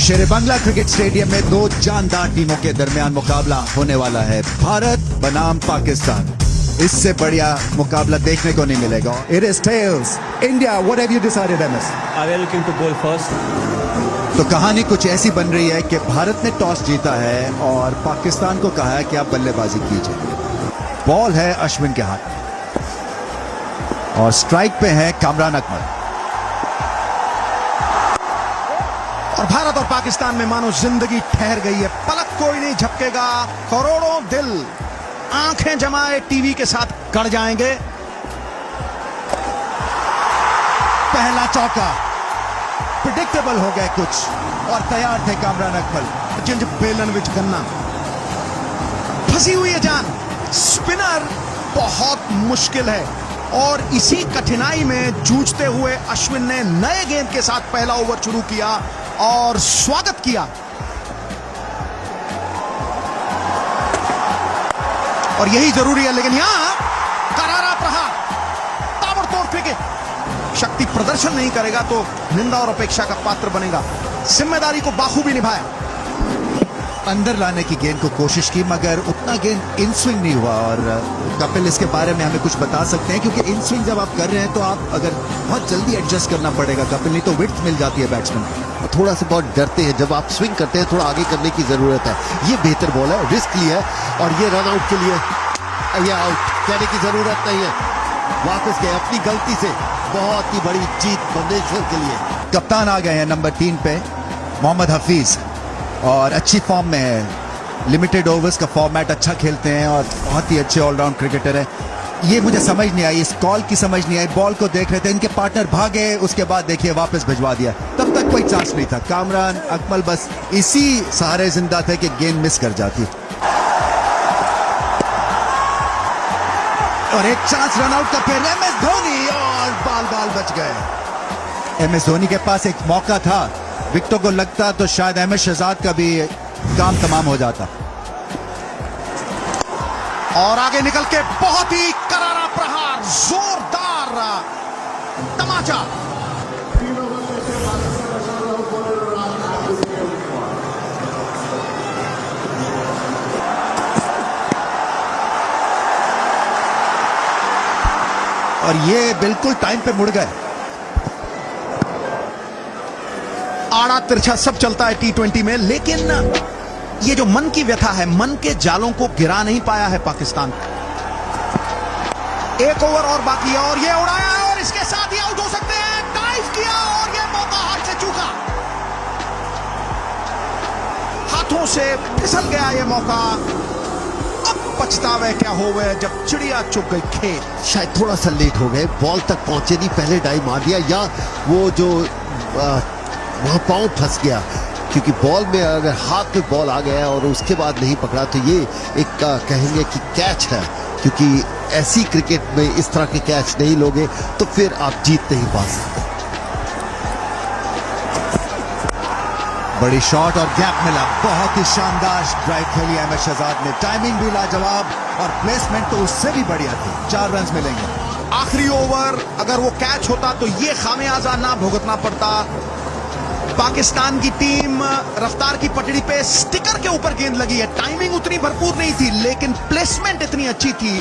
शेरेबांगला cricket stadium में दो जानदार टीमों के दरमियान मुकाबला होने वाला है। भारत बनाम पाकिस्तान। इससे बढ़िया मुकाबला देखने को नहीं मिलेगा। It is tails. India, what have you decided, MS? Are we looking to bowl first? तो कहानी कुछ ऐसी बन रही है कि भारत ने टॉस जीता है और पाकिस्तान को कहा है कि आप बल्लेबाजी कीजिए। बॉल है अश्विन के हाथ और स्ट्राइक पे है कामरान अकमल। और भारत और पाकिस्तान में मानो जिंदगी ठहर गई है। पलक कोई नहीं झपकेगा, करोड़ों दिल आंखें जमाए टीवी के साथ गड़ जाएंगे। पहला चौका प्रिडिक्टेबल हो गए कुछ और तैयार थे कामरान अकमल। जिंज बेलन विच गन्ना फंसी हुई है जान। स्पिनर बहुत मुश्किल है और इसी कठिनाई में जूझते हुए अश्विन ने नए गेंद के साथ पहला ओवर शुरू किया और स्वागत किया। और यही जरूरी है, लेकिन यहां करारा प्रहार, ताबड़तोड़ क्रिकेट। शक्ति प्रदर्शन नहीं करेगा तो निंदा और अपेक्षा का पात्र बनेगा। जिम्मेदारी को बाखूबी निभाया। अंदर लाने की गेंद को कोशिश की मगर उतना गेंद इन स्विंग नहीं हुआ। और कपिल इसके बारे में हमें कुछ बता सकते हैं, क्योंकि इन स्विंग जब आप कर रहे हैं तो आप अगर बहुत जल्दी एडजस्ट करना पड़ेगा कपिल, नहीं तो विड्थ मिल जाती है बैट्समैन। थोड़ा सा बहुत डरते हैं जब आप स्विंग करते हैं, थोड़ा आगे करने की जरूरत है। ये बेहतर बॉल है, रिस्क लिया है और ये रन आउट के लिए ये आउट कहने की जरूरत नहीं है। वापस गए अपनी गलती से। बहुत ही बड़ी जीत भुवनेश्वर के लिए। कप्तान आ गए हैं नंबर 3 पे मोहम्मद हफीज और अच्छी फॉर्म में है। लिमिटेड ओवर्स का फॉर्मेट अच्छा खेलते हैं और बहुत ही अच्छे ऑलराउंड क्रिकेटर है। ये मुझे समझ नहीं आई, इस कॉल की समझ नहीं आई। बॉल को देख रहे थे, इनके पार्टनर भागे, उसके बाद देखिए वापस भिजवा दिया। तब तक कोई चांस नहीं था। कामरान अकमल बस इसी सहारे जिंदा थे कि गेंद मिस कर जाती। और एक चांस रन आउट का फिर MS धोनी और बाल बच गए। MS धोनी के पास एक मौका था, विकेटों को लगता तो शायद अहमद शहजाद का भी काम तमाम हो जाता। और आगे निकल के बहुत ही करारा प्रहार, जोरदार तमाचा। और ये बिल्कुल टाइम पे मुड़ गए। आड़ा तिरछा सब चलता है T20 में, लेकिन ये जो मन की व्यथा है, मन के जालों को गिरा नहीं पाया है पाकिस्तान। एक ओवर और बाकी है और ये उड़ाया है और इसके साथ ही आउट हो सकते हैं। डाइव किया और ये मौका हाथ से चूका, हाथों से फिसल गया ये मौका। अब पछतावे क्या हो गए जब चिड़िया चुग गई खेत। शायद थोड़ा सा लेट हो गए, बॉल तक पहुंचे नहीं, पहले डाइव मार दिया या वो जो वहां पांव फंस गया। क्योंकि बॉल में अगर हाथ में बॉल आ गया और उसके बाद नहीं पकड़ा तो ये एक कहेंगे कि कैच है। क्योंकि ऐसी क्रिकेट में इस तरह के कैच नहीं लोगे तो फिर आप जीत नहीं पा सकते। बड़ी शॉट और गैप मिला। बहुत ही शानदार ड्राइव खेली अहमद शहजाद ने। टाइमिंग भी लाजवाब और प्लेसमेंट तो उससे भी बढ़िया थी। 4 रन मिलेंगे। आखिरी ओवर अगर वो कैच होता तो ये खामियाजा ना भुगतना पड़ता। पाकिस्तान की टीम रफ्तार की पटड़ी पे स्टिकर के ऊपर गेंद लगी है। टाइमिंग उतनी भरपूर नहीं थी लेकिन प्लेसमेंट इतनी अच्छी थी।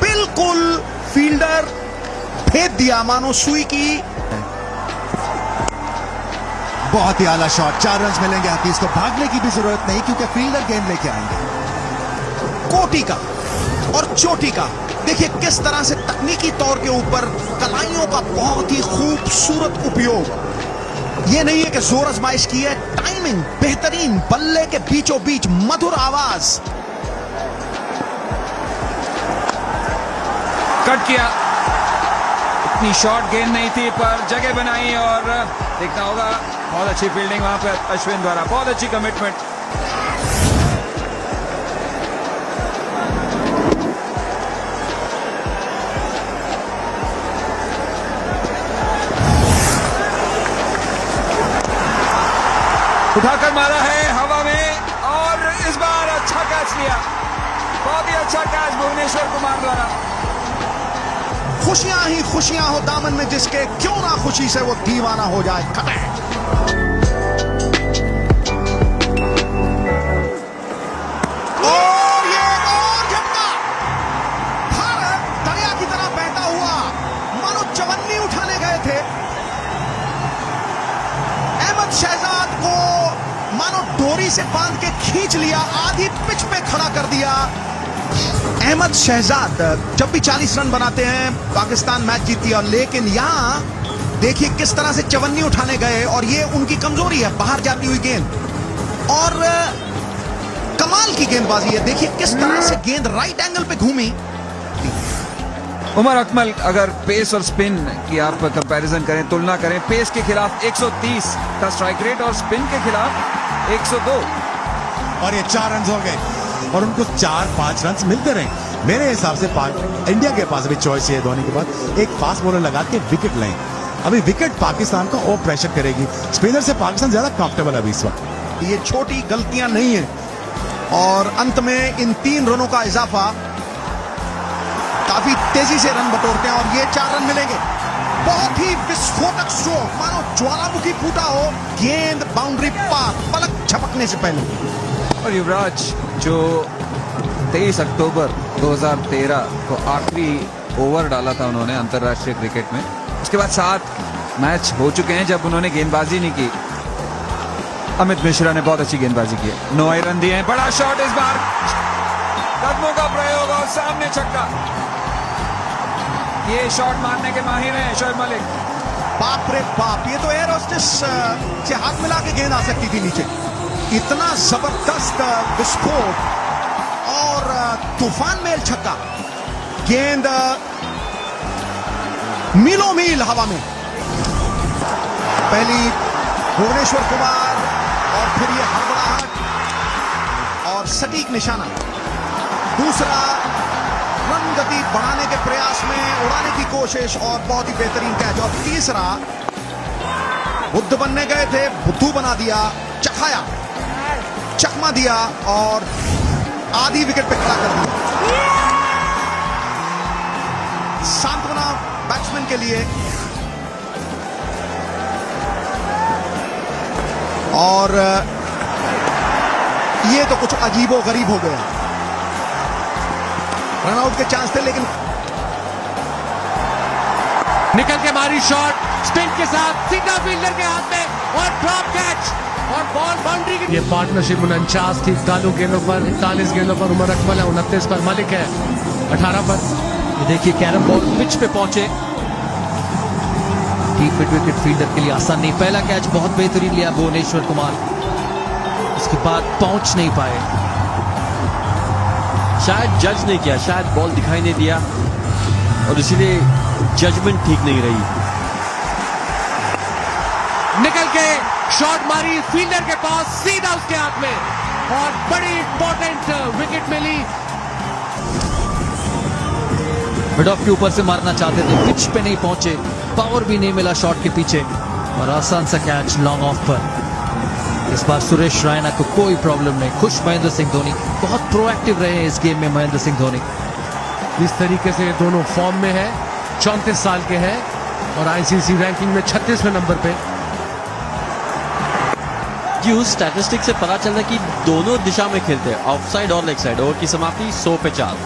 बिल्कुल फील्डर भेद दिया मानो सुई की। बहुत ही आला शॉट। 4 रन मिलेंगे हफीज को। भागने की भी जरूरत नहीं क्योंकि फील्डर गेंद लेके आएंगे। कोटी का और चोटी का देखिए किस तरह से तकनीकी तौर के ऊपर कलाइयों का बहुत ही खूबसूरत उपयोग। ये नहीं है कि जोर आजमाइश की है, टाइमिंग बेहतरीन, बल्ले के बीचों बीच मधुर आवाज। कट किया, इतनी शॉर्ट गेंद नहीं थी पर जगह बनाई और देखना होगा। बहुत अच्छी फील्डिंग वहां पर अश्विन द्वारा, बहुत अच्छी कमिटमेंट। उठाकर मारा है हवा में और इस बार अच्छा कैच लिया। बहुत ही अच्छा कैच भुवनेश्वर कुमार द्वारा। खुशियां ही खुशियां हो दामन में जिसके, क्यों ना खुशी से वो दीवाना हो जाए। खतरे डोरी से बांध के खींच लिया, आधी पिच पे खड़ा कर दिया। अहमद शहजाद जब भी 40 रन बनाते हैं पाकिस्तान मैच जीतती है, लेकिन यहां देखिए किस तरह से चवन्नी उठाने गए और ये उनकी कमजोरी है, बाहर जाती हुई गेंद। और कमाल की गेंदबाजी है, देखिए किस तरह से गेंद राइट एंगल पे घूमी। उमर अकमल, अगर पेस और स्पिन की आप कंपैरिजन करें, तुलना करें, पेस के खिलाफ 130 का स्ट्राइक रेट और स्पिन के खिलाफ 102, और ये 4 रन हो गए और उनको 4-5 रन मिलते रहे। मेरे हिसाब से इंडिया के पास अभी चॉइस है धोनी के बाद, एक फास्ट बॉलर लगा के विकेट लें। अभी विकेट पाकिस्तान को और प्रेशर करेगी, स्पिनर से पाकिस्तान ज्यादा कंफर्टेबल है अभी इस वक्त। ये छोटी गलतियां नहीं है और अंत में इन 3 रनों का इजाफा, काफी तेजी से रन बटोरते हैं और ये 4 रन मिलेंगे। बहुत ही विस्फोटक स्ट्रोक, मानो ज्वालामुखी फूटा हो, गेंद बाउंड्री पार, पलक झपकने से पहले। और युवराज जो 23 अक्टूबर 2013 को आखिरी ओवर डाला था उन्होंने अंतर्राष्ट्रीय क्रिकेट में, उसके बाद 7 मैच हो चुके हैं जब उन्होंने गेंदबाजी नहीं की। अमित मिश्रा ने बहुत अच्छी गेंदबाजी की है, 9 रन दिए हैं। बड़ा शॉट इस बार, कदमों का प्रयोग और सामने छक्का। ये शॉट मारने के माहिर हैं शोएब मलिक। बाप रे बाप, ये तो एयर होस्टेस से हाथ मिला के गेंद आ सकती थी नीचे। इतना जबरदस्त विस्फोट और तूफान मेल छक्का, गेंद मीलों मील हवा में। पहली भुवनेश्वर कुमार और फिर ये हड़बड़ाहट और सटीक निशाना। दूसरा रन गति बढ़ाने के प्रयास में उड़ाने की कोशिश और बहुत ही बेहतरीन कैच। और तीसरा बुद्ध बनने गए थे, बुद्धू बना दिया, चखाया, चकमा दिया और आधी विकेट पे खड़ा कर दिया। सांत्वना बैट्समैन के लिए। और ये तो कुछ अजीबो गरीब हो गया। रनआउट के चांस थे लेकिन निकल के मारी शॉट स्पिन के साथ सीधा फील्डर के हाथ में और ड्रॉप कैच और बॉल बाउंड्री की। ये पार्टनरशिप 49 थी, 41 गेंदों पर 41 गेंदों पर उमर अकमल है, 29 पर मलिक है, 18 पर। ये देखिए कैरम बॉल पिच पे पहुंचे, डीप मिड विकेट फील्डर के लिए आसान नहीं। पहला कैच बहुत बेहतरीन लिया भुवनेश्वर कुमार, उसके बाद पहुंच नहीं पाए। शायद जज नहीं किया, शायद बॉल दिखाई नहीं दिया और इसीलिए जजमेंट ठीक नहीं रही। निकल के शॉट मारी फील्डर के पास, सीधा उसके हाथ में और बड़ी इंपॉर्टेंट विकेट मिली। मिड ऑफ के ऊपर से मारना चाहते थे, पिच पे नहीं पहुंचे, पावर भी नहीं मिला शॉट के पीछे और आसान सा कैच लॉन्ग ऑफ पर। इस बार सुरेश रैना को कोई प्रॉब्लम नहीं, खुश महेंद्र सिंह धोनी, बहुत प्रोएक्टिव रहे हैं इस गेम में महेंद्र सिंह धोनी। इस तरीके से दोनों फॉर्म में है, 34 साल के हैं और आईसीसी रैंकिंग में 36वें नंबर पे। जी उस स्टैटिस्टिक से पता चलता है कि दोनों दिशा में खेलते हैं, ऑफ साइड और लेग साइड। ओवर की समाप्ति 100 पे 4।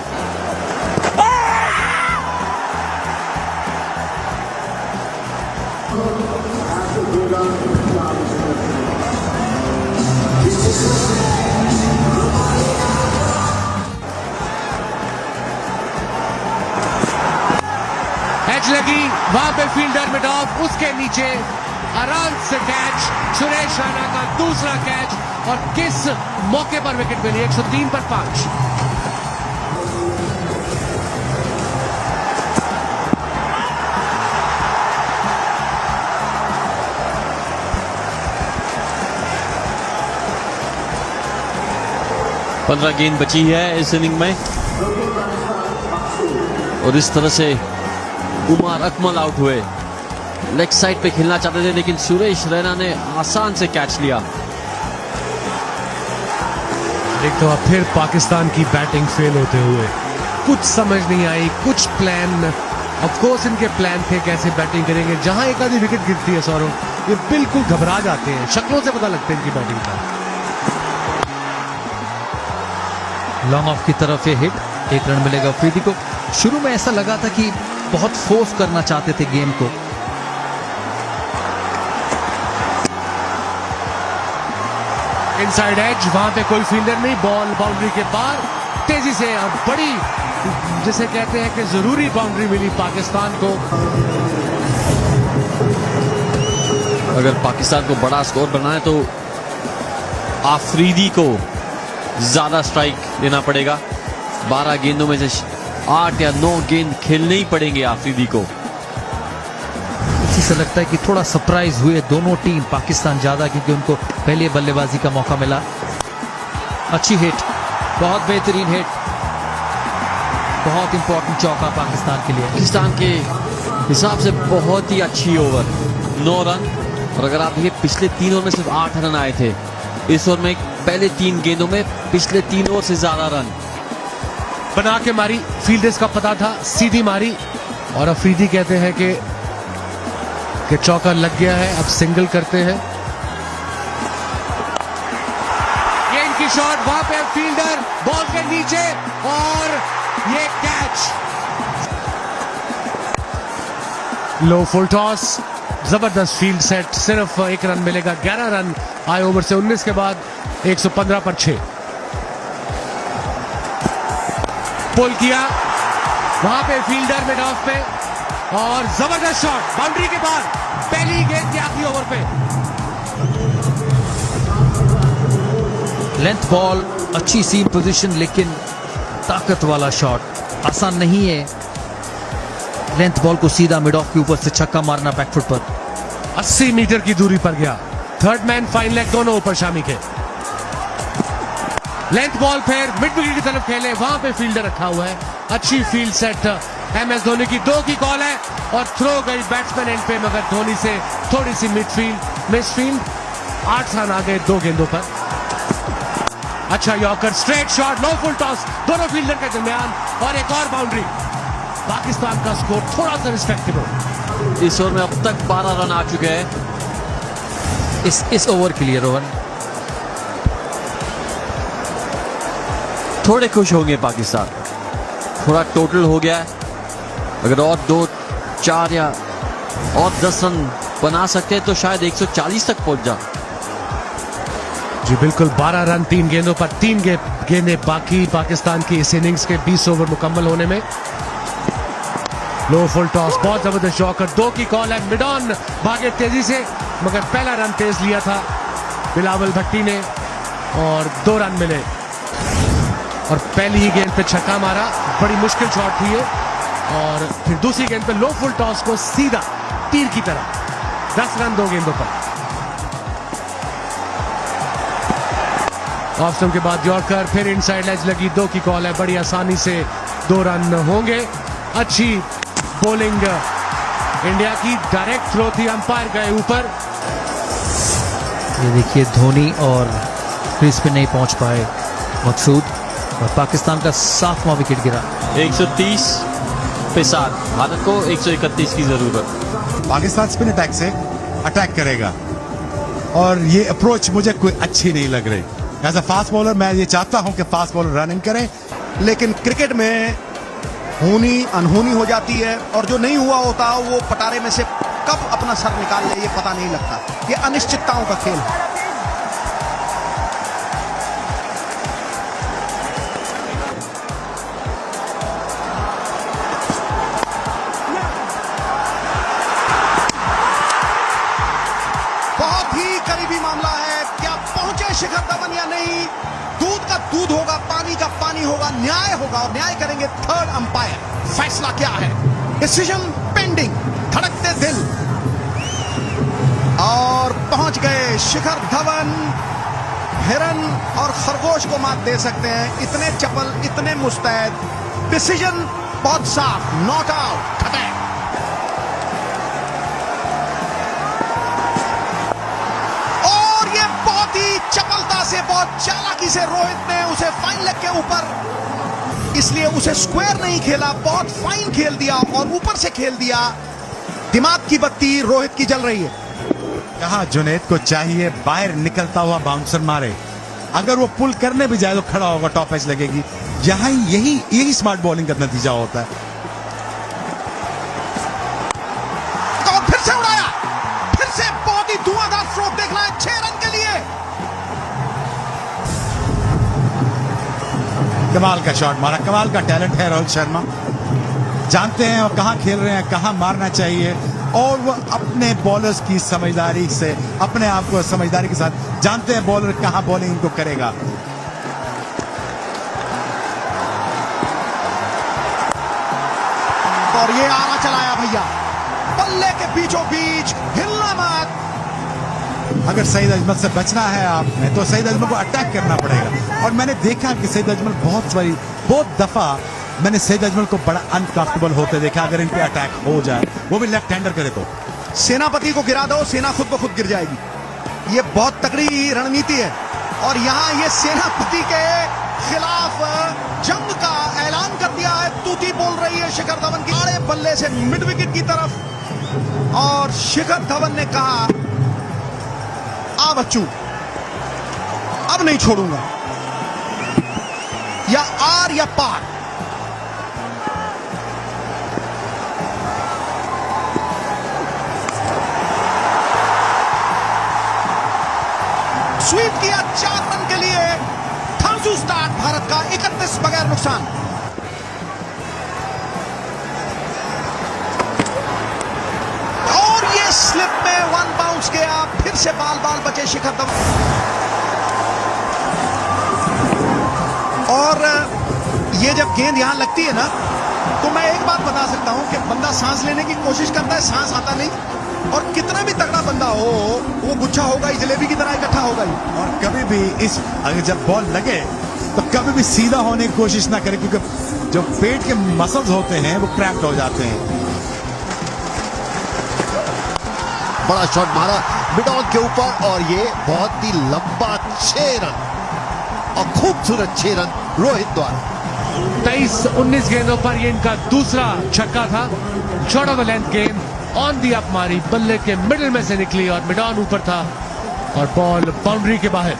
एज लगी वहां पे फील्डर मिड ऑफ, उसके नीचे आराम से कैच, सुरेश रैना का दूसरा कैच और किस मौके पर विकेट मिली, 103 पर 5। पंद्रह गेंद बची है इस इनिंग में और इस तरह से उमर अकमल आउट हुए। लेग साइड पे खेलना चाहते थे लेकिन सुरेश रैना ने आसान से कैच लिया। एक तो फिर पाकिस्तान की बैटिंग फेल होते हुए, कुछ समझ नहीं आई, कुछ प्लान, ऑफ कोर्स इनके प्लान थे कैसे बैटिंग करेंगे। जहां एक आधी विकेट गिरती है सौरभ, ये बिल्कुल घबरा जाते हैं, शक्लों से पता लगता है इनकी बैटिंग का। लॉन्ग ऑफ की तरफ ये हिट, 1 रन मिलेगा अफरीदी को। शुरू में ऐसा लगा था कि बहुत फोर्स करना चाहते थे गेम को, इनसाइड एज, वहां पे कोई फील्डर नहीं, बॉल बाउंड्री के पार तेजी से, और बड़ी जिसे कहते हैं कि जरूरी बाउंड्री मिली पाकिस्तान को। अगर पाकिस्तान को बड़ा स्कोर बनाना है तो आफरीदी को ज्यादा स्ट्राइक देना पड़ेगा। 12 गेंदों में से 8 या 9 गेंद खेलने ही पड़ेंगे आफरीदी को। इसी से लगता है कि थोड़ा सरप्राइज हुए दोनों टीम, पाकिस्तान ज्यादा क्योंकि उनको पहले बल्लेबाजी का मौका मिला। अच्छी हिट, बहुत बेहतरीन हिट, बहुत इंपॉर्टेंट चौका पाकिस्तान के लिए। पाकिस्तान के हिसाब से बहुत ही अच्छी ओवर, 9 रन। और अगर आप ये पिछले 3 ओवर में सिर्फ 8 रन आए थे, इस ओवर में पहले 3 गेंदों में पिछले 3 ओवर से ज्यादा रन बना के मारी, फील्डर्स का पता था, सीधी मारी, और अफरीदी कहते हैं कि चौका लग गया है, अब सिंगल करते हैं। ये इनकी शॉट, वहां पे फील्डर बॉल के नीचे, और ये कैच। लो फुल टॉस, जबरदस्त फील्ड सेट, सिर्फ 1 रन मिलेगा। 11 रन आए ओवर से 19 के बाद, 115 पर 6। पुल किया, वहां पे फील्डर मिड ऑफ पे, और जबरदस्त शॉट बाउंड्री के बाद, पहली गेंद के आखिरी ओवर पे। लेंथ बॉल, अच्छी सीम पोजीशन, लेकिन ताकत वाला शॉट आसान नहीं है। लेंथ बॉल को सीधा मिड ऑफ के ऊपर से छक्का मारना बैकफुट पर। 80 मीटर की दूरी पर गया। थर्ड मैन फाइन लेग दोनों ऊपर शामी के। लेंथ बॉल फिर मिड विकेट की तरफ खेले, वहां पे फील्डर रखा हुआ है। अच्छी फील्ड सेट, MS धोनी की 2 की कॉल है, और थ्रो गई बैट्समैन एंड पे, मगर धोनी से थोड़ी सी मिस फील्ड। 8 रन आ गए 2 गेंदों पर। अच्छा यॉर्कर, स्ट्रेट शॉट, लो फुल टॉस, दोनों फील्डर के दरमियान, और एक और बाउंड्री। पाकिस्तान का स्कोर थोड़ा सा रिस्पेक्टेबल। इस ओवर में अब तक 12 रन आ चुके हैं इस ओवर के लिए। रोहन थोड़े खुश होंगे पाकिस्तान, थोड़ा टोटल हो गया है। अगर और 2, 4 या और 10 रन बना सकते हैं तो शायद 140 तक पहुंच जा। जी बिल्कुल, 12 रन 3 गेंदों पर, 3 गेंदें बाकी पाकिस्तान की इस इनिंग्स के 20 ओवर मुकम्मल होने में। लो फुल टॉस, बहुत जबरदस्त शॉकर, 2 की कॉल है। मिड ऑन भागे तेजी से, मगर पहला रन तेज लिया था बिलावल भट्टी ने, और 2 रन मिले। और पहली ही गेंद पे छक्का मारा, बड़ी मुश्किल शॉट थी ये, और फिर दूसरी गेंद पे लो फुल टॉस को सीधा तीर की तरह। 10 रन 2 गेंदों पर। ऑफ स्टंप के बाद यॉर्कर, फिर इनसाइड एज लगी, 2 की कॉल है। बड़ी आसानी से 2 रन होंगे। अच्छी बॉलिंग इंडिया की, डायरेक्ट थ्रो थी, अंपायर गए ऊपर। ये देखिए धोनी और क्रीज पे नहीं पहुंच पाए मकसूद, और पाकिस्तान का 7वां विकेट गिरा। 130 पे 7, भारत को 131 की जरूरत। पाकिस्तान स्पिन अटैक से अटैक करेगा, और ये अप्रोच मुझे कोई अच्छी नहीं लग रही। एज अ फास्ट बॉलर मैं ये चाहता हूं कि फास्ट बॉलर रनिंग करें, लेकिन क्रिकेट में होनी अनहोनी हो जाती है, और जो नहीं हुआ होता वो पटारे में से कब अपना सर निकाल ले ये पता नहीं लगता। ये अनिश्चितताओं का खेल है। बहुत ही करीबी मामला है, क्या पहुंचे शिखर धवन या नहीं। दूध का दूध होगा, पानी का पानी होगा, न्याय होगा, और न्याय करेंगे थर्ड अंपायर। फैसला क्या है, डिसीजन पेंडिंग। धड़कते दिल, और पहुंच गए शिखर धवन। हिरन और खरगोश को मात दे सकते हैं, इतने चपल, इतने मुस्तैद। डिसीजन बहुत साफ, नॉट आउट, खतरे। और ये बहुत ही चपलता से, बहुत चालाकी से रोहित ने उसे फाइन लेग के ऊपर, इसलिए उसे स्क्वायर नहीं खेला, बहुत फाइन खेल दिया और ऊपर से खेल दिया। दिमाग की बत्ती रोहित की जल रही है। कहा जुनैद को चाहिए बाहर निकलता हुआ बाउंसर मारे, अगर वो पुल करने भी जाए तो खड़ा होगा, टॉप एज लगेगी। यहां यही स्मार्ट बॉलिंग का नतीजा होता है। तो फिर से उड़ाया, फिर से बहुत ही धुआंधार स्ट्रोक देखना है 6 रन के लिए। कमाल का शॉट मारा, कमाल का टैलेंट है रोहित शर्मा। जानते हैं वो कहाँ खेल रहे हैं, कहाँ मारना चाहिए, और वो अपने बॉलर्स की समझदारी से, अपने आप को समझदारी के साथ जानते हैं बॉलर कहाँ बॉलिंग इनको करेगा। और ये आरा चलाया भैया, बल्ले के बीचों बीच, हिलना मत। अगर सईद अजमल से बचना है आपने तो सईद अजमल को अटैक करना पड़ेगा। और मैंने देखा कि सईद अजमल बहुत दफा मैंने सईद अजमल को बड़ा अनकंफर्टेबल होते देखा अगर इन पे अटैक हो जाए, वो भी लेफ्ट हैंडर करे तो। सेनापति को गिरा दो, सेना खुद ब खुद गिर जाएगी। ये बहुत तगड़ी रणनीति है और यहाँ ये सेनापति के खिलाफ जंग का ऐलान कर दिया है। तूती बोल रही है शिखर धवन की, बड़े बल्ले से मिड विकेट की तरफ, और शिखर धवन ने कहा आ बच्चू अब नहीं छोड़ूंगा, या आर या पार। स्वीप किया 4 रन के लिए। थांसू स्टार्ट भारत का 31 बगैर नुकसान। और ये स्लिप में 1 बाउंस गया, फिर से बाल बाल बचे शिखर धवन। और ये जब गेंद यहां लगती है ना, तो मैं एक बात बता सकता हूं कि बंदा सांस लेने की कोशिश करता है, सांस आता नहीं। और कितना भी तगड़ा बंदा हो, वो गुच्छा होगा ही, जलेबी की तरह इकट्ठा होगा ही। और कभी भी अगर जब बॉल लगे तो कभी भी सीधा होने की कोशिश ना करें, क्योंकि जो पेट के मसल्स होते हैं वो क्रैक्ड हो जाते हैं। बड़ा शॉट मारा मिड ऑन के ऊपर और ये बहुत ही लंबा 6 रन और खूबसूरत 6 रन रोहित द्वारा। 23-19 गेंदों पर ये इनका दूसरा छक्का था। शॉर्ट ऑफ लेंथ गेंद ऑन दी अप मारी, बल्ले के मिडिल में से निकली और मिड ऑन ऊपर था और बॉल बाउंड्री के बाहर।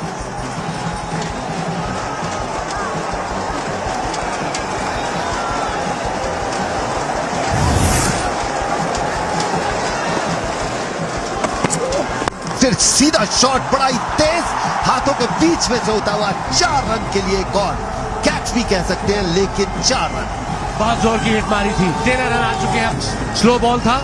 फिर सीधा शॉट बड़ा ही तेज हाथों के बीच में से होता हुआ 4 रन के लिए एक और कैच भी कह सकते हैं, लेकिन 4 रन। बहुत जोर की हिट मारी थी, 13 रन आ चुके हैं। स्लो बॉल था,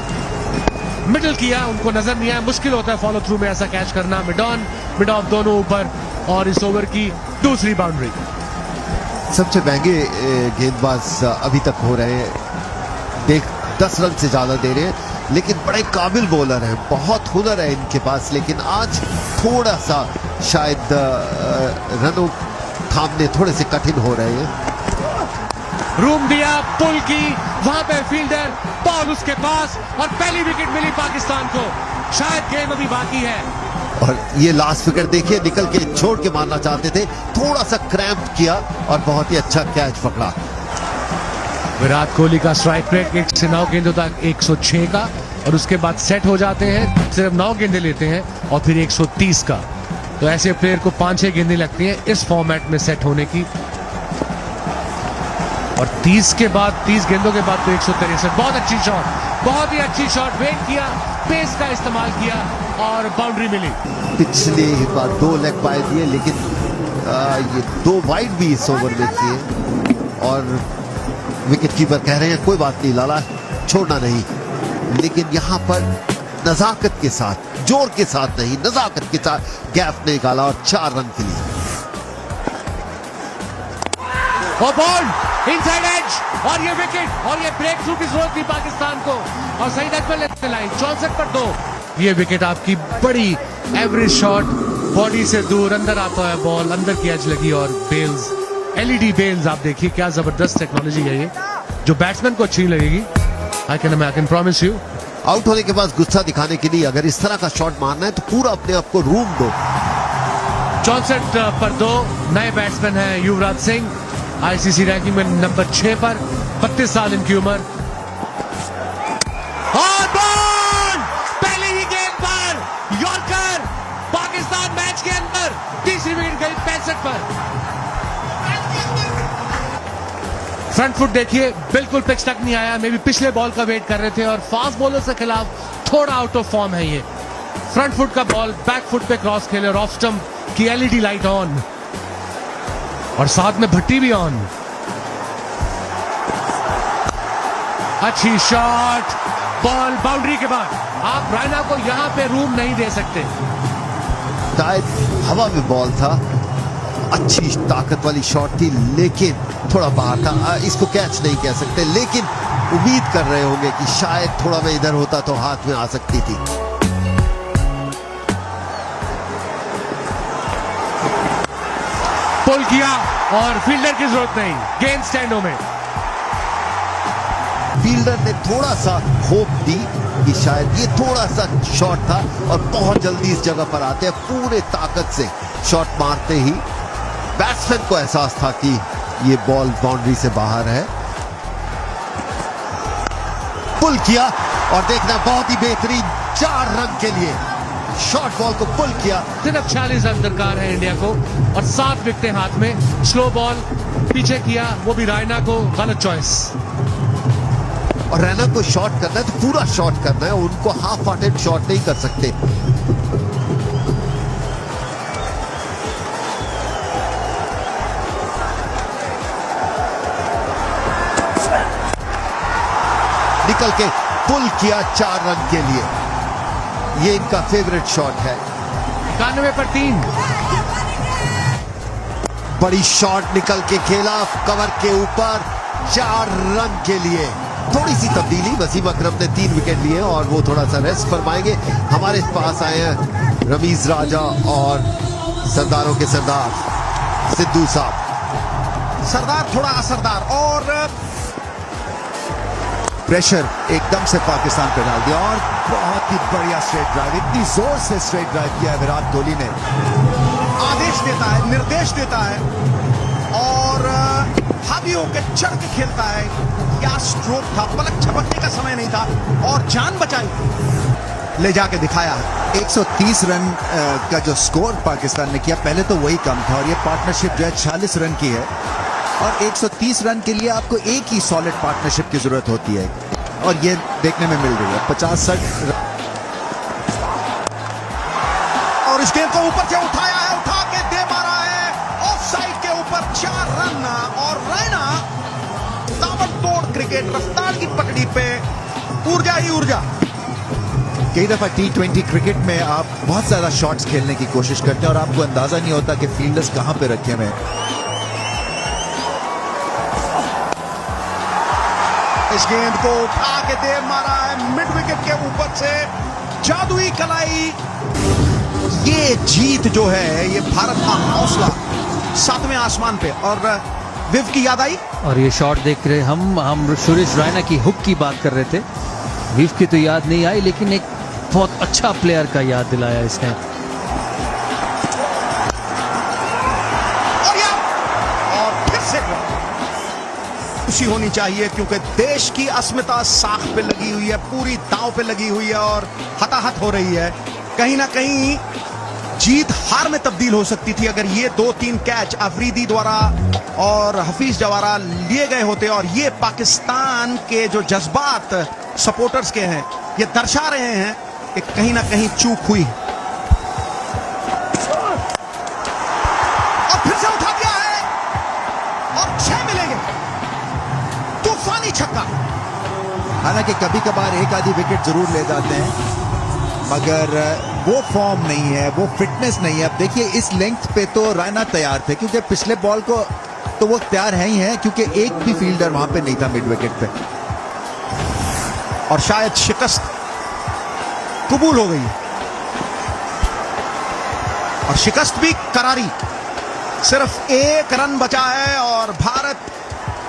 मिडिल किया, उनको नजर नहीं आया। मुश्किल होता है फॉलो थ्रू में ऐसा कैच करना। मिड ऑन मिड ऑफ दोनों ऊपर और इस ओवर की दूसरी बाउंड्री। सबसे महंगे गेंदबाज अभी तक हो रहे हैं, देख 10 रन से ज्यादा दे रहे हैं, लेकिन बड़े काबिल बॉलर हैं, बहुत हुनर है इनके पास। लेकिन आज थोड़ा सा शायद रनों थामने थोड़े से कठिन हो रहे हैं। रूम दिया पुल की, वहां पे फील्डर, बॉल उसके पास और पहली विकेट मिली पाकिस्तान को। शायद गेम अभी बाकी है। और ये लास्ट विकेट देखिए, निकल के छोड़ के मारना चाहते थे, थोड़ा सा क्रैम्प किया और बहुत ही अच्छा कैच पकड़ा। विराट कोहली का स्ट्राइक रेट 1 से 9 गेंदों तक 106 का, और उसके बाद सेट हो जाते हैं, सिर्फ 9 गेंदें लेते हैं और फिर 130 का। तो ऐसे प्लेयर को 5-6 गेंदें लगती हैं इस फॉर्मेट में सेट होने की। और 30 के बाद 30 गेंदों के बाद तो 163। बहुत अच्छी शॉट, बहुत ही अच्छी शॉट। वेट किया, पेस का इस्तेमाल किया और बाउंड्री मिली। पिछली बार 2 लेग बाय दिए, लेकिन ये 2 वाइड भी इस ओवर में किए और विकेट कीपर कह रहे हैं कोई बात नहीं लाला, छोड़ना नहीं। लेकिन यहां पर नजाकत के साथ, जोर के साथ नहीं, नजाकत के साथ गैप निकाला और 4 रन के लिए। और बॉल इनसाइड एज और ये विकेट, और ये ब्रेक थ्रू की जरूरत थी पाकिस्तान को। और सईद अजमल ने लाई 64 पर 2। ये विकेट आपकी बड़ी एवरेज शॉट, बॉडी से दूर अंदर आता है बॉल, अंदर की एज लगी और बेल्स, एलईडी बेल्स आप देखिए क्या जबरदस्त टेक्नोलॉजी है ये, जो बैट्समैन को अच्छी लगेगी। I can promise you. Out होने के बाद गुस्सा दिखाने के लिए अगर इस तरह का शॉट मारना है तो पूरा अपने आप को रूम दो। 64 पर 2 नए बैट्समैन हैं युवराज सिंह, आईसीसी रैंकिंग में नंबर 6 पर, 32 साल इनकी उम्र। और बॉल पहले ही गेंद पर यॉर्कर, पाकिस्तान मैच के अंदर तीसरी विकेट गई 65 पर। फ्रंट फुट देखिए, बिल्कुल पिच तक नहीं आया, मे भी पिछले बॉल का वेट कर रहे थे और फास्ट बॉलर के खिलाफ थोड़ा आउट ऑफ फॉर्म है ये। फ्रंट फुट का बॉल बैक फुट पे क्रॉस खेले और ऑफ स्टंप की एलईडी लाइट ऑन और साथ में भट्टी भी ऑन। अच्छी शॉट, बॉल बाउंड्री के बाद। आप रैना को यहां पे रूम नहीं दे सकते। शायद हवा में बॉल था, अच्छी ताकत वाली शॉट थी, लेकिन थोड़ा बाहर था। इसको कैच नहीं कह सकते, लेकिन उम्मीद कर रहे होंगे कि शायद थोड़ा मैं इधर होता तो हाथ में आ सकती थी। पुल किया और फील्डर की जरूरत नहीं, गेंद स्टैंडों में। फील्डर ने थोड़ा सा होप दी कि शायद ये थोड़ा सा शॉट था, और बहुत जल्दी इस जगह पर आते हैं। पूरे ताकत से शॉट मारते ही बैट्समैन को एहसास था कि ये बॉल बाउंड्री से बाहर है। पुल किया और देखना बहुत ही बेहतरीन 4 रन के लिए शॉर्ट बॉल को पुल किया। सिर्फ 40 रन दरकार है इंडिया को और 7 विकेटें हाथ में। स्लो बॉल पीछे किया, वो भी रैना को, गलत चॉइस। और रैना को शॉट करना है तो पूरा शॉट करना है, उनको हाफ हार्टेड शॉट नहीं कर सकते। निकल के पुल किया 4 रन के लिए। ये इनका फेवरेट शॉट है। 91 पर 3। बड़ी शॉट निकल के खेला कवर के ऊपर 4 रन के लिए। थोड़ी सी तब्दीली, वसीम अकरम ने 3 विकेट लिए और वो थोड़ा सा रेस्ट फरमाएंगे। हमारे पास आए हैं रमीज राजा और सरदारों के सरदार सिद्धू साहब। सरदार थोड़ा असरदार, और प्रेशर एकदम से पाकिस्तान पे डाल दिया, और बहुत ही बढ़िया स्ट्रेट ड्राइव, इतनी जोर से स्ट्रेट ड्राइव किया विराट कोहली ने। आदेश देता है, निर्देश देता है, और हावी होकर चढ़ के खेलता है। क्या स्ट्रोक था, पलक झपकने का समय नहीं था, और जान बचाई, ले जाके दिखाया। 130 रन का जो स्कोर पाकिस्तान ने किया, पहले तो वही कम था, और ये पार्टनरशिप जो है 46 रन की है, और 130 रन के लिए आपको एक ही सॉलिड पार्टनरशिप की जरूरत होती है, और ये देखने में मिल रही है। 50-60 और इस गेंद को ऊपर से उठाया है, उठा के दे मारा है ऑफ साइड के ऊपर। 4 रन, और रैना ताबड़तोड़ क्रिकेट, रफ्तार की पकड़ी पे ऊर्जा ही ऊर्जा। कई दफा T20 क्रिकेट में आप बहुत ज्यादा शॉट्स खेलने की कोशिश करते हैं, और आपको अंदाजा नहीं होता कि फील्डर्स कहां पे रखे हुए हैं। इस गेंद को उठा के दे मारा है मिड विकेट के ऊपर से, जादुई कलाई। ये जीत जो है, ये भारत का हौसला 7वें आसमान पे। और विव की याद आई, और ये शॉट देख रहे हम सुरेश रैना की हुक की बात कर रहे थे। विव की तो याद नहीं आई, लेकिन एक बहुत अच्छा प्लेयर का याद दिलाया इसने। और फिर से खुशी होनी चाहिए, क्योंकि देश की अस्मिता साख पे लगी हुई है, पूरी दांव पे लगी हुई है, और हताहत हो रही है। कहीं ना कहीं जीत हार में तब्दील हो सकती थी अगर ये 2-3 कैच अफरीदी द्वारा और हफीज द्वारा लिए गए होते, और ये पाकिस्तान के जो जज्बात सपोर्टर्स के हैं, ये दर्शा रहे हैं कि कहीं ना कहीं चूक हुई। और फिर से उठा दिया है, और 6 मिलेंगे। तूफानी छक्का। हालांकि कभी कभार एक आधी विकेट जरूर ले जाते हैं, मगर वो फॉर्म नहीं है, वो फिटनेस नहीं है। अब देखिए इस लेंथ पे तो रैना तैयार थे, क्योंकि पिछले बॉल को तो वो तैयार है ही है, क्योंकि एक भी फील्डर वहां पे नहीं था मिड विकेट पे, और शायद शिकस्त कबूल हो गई, और शिकस्त भी करारी। सिर्फ 1 रन बचा है और भारत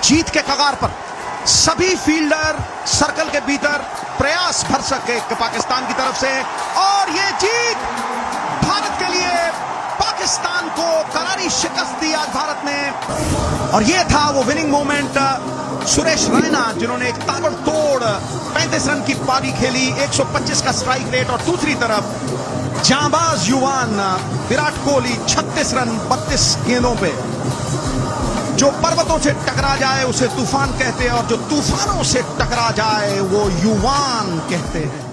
जीत के कगार पर। सभी फील्डर सर्कल के भीतर प्रयास भर सके पाकिस्तान की तरफ से, और ये जीत भारत के लिए। पाकिस्तान को करारी शिकस्त दी आज भारत ने, और ये था वो विनिंग मोमेंट। सुरेश रैना जिन्होंने एक ताबड़तोड़ 35 रन की पारी खेली, 125 का स्ट्राइक रेट, और दूसरी तरफ जांबाज युवान विराट कोहली 36 रन 32 गेंदों पे। जो पर्वतों से टकरा जाए उसे तूफान कहते हैं, और जो तूफानों से टकरा जाए वो युवान कहते हैं।